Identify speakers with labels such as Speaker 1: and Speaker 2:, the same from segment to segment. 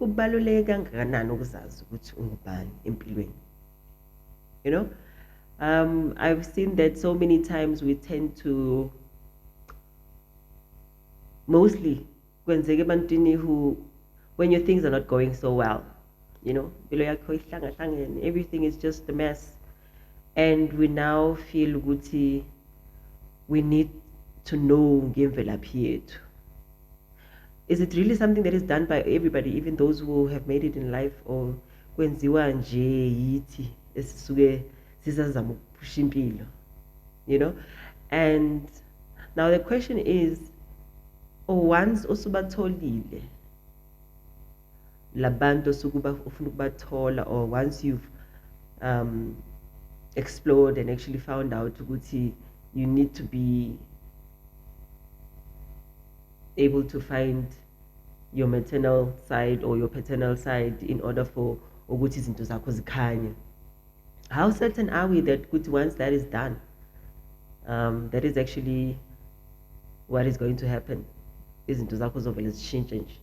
Speaker 1: kubaluleke kangakanani ukuzazi ukuthi ungubani empilweni. You know, I've seen that so many times we tend to, mostly kwenzeka ebantwini who, when your things are not going so well, you know, everything is just a mess, and we now feel ukuthi we need to know ngemvelaphi yethu. Is it really something that is done by everybody, even those who have made it in life, or kwenziwa nje yithi esisuke sisazama ukuphusha impilo, you know? And now the question is, once usubatholile labantu osukuba ufuna ukubathola, or once you've explored and actually found out ukuthi you need to be able to find your maternal side or your paternal side in order for ukuthi izinto zakho zikhanye. How certain are we that once that is done, that is actually what is going to happen? Izinto zakho zovele zishintshe nje.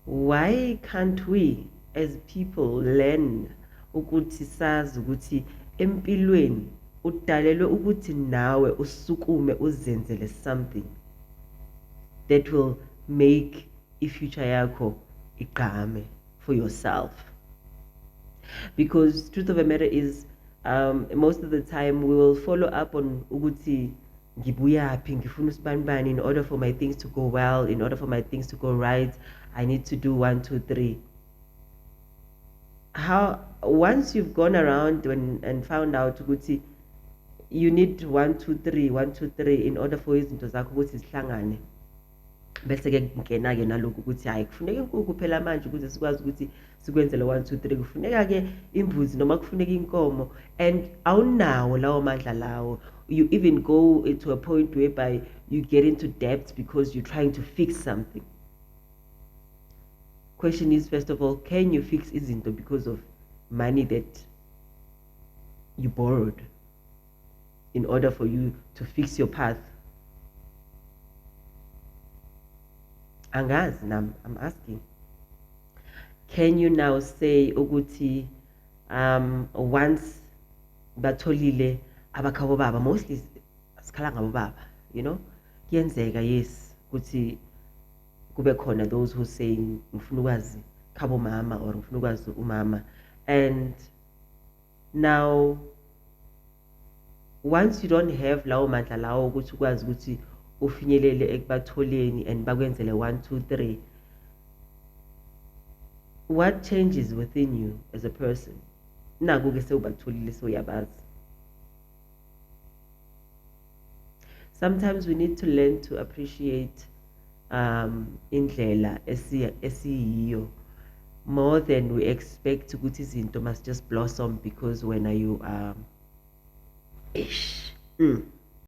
Speaker 1: Why can't we as people learn ukuthi sazi ukuthi empilweni udalelwe ukuthi nawe usukume uzenzele something that will make ifuture yakho igqame for yourself? Because truth of the matter is, most of the time we will follow up on ukuthi ngibuyaphi, ngifuna usibani, in order for my things to go well, in order for my things to go right, I need to do 1, 2, 3. How, once you've gone around and found out ukuthi you need 1, 2, 3, 1, 2, 3 in order for izinto zakho ukuthi zihlangane, bese ke ngena-ke nalokhu ukuthi hayi kufuneka inkukhu phela manje ukuze sikwazi ukuthi sikwenzele 1, 2, 3, kufuneka ke imbuzi noma kufuneka inkomo, and awunawo lawo mandla lawo. You even go to a point whereby you get into debt because you're trying to fix something. Question is, first of all, can you fix izinto because of money that you borrowed in order for you to fix your path? Angazi, I'm asking. Can you now say ukuthi once batholile abakhabo baba, mostly sikhala ngabo baba, you know, kuyenzeka yes ukuthi kube khona those who saying ngifuna ukwazi khabo mama or ngifuna ukwazi umama, and now once you don't have lawo mandla lawo ukuthi ukwazi ukuthi ufinyelele ekubatholeni and bakwenzele 1, 2, 3, what changes within you as a person? Naku ke sewubatholile sewuyabazi. Sometimes we need to learn to appreciate indlela esiyiyo more than we expect ukuthi izinto must just blossom because when you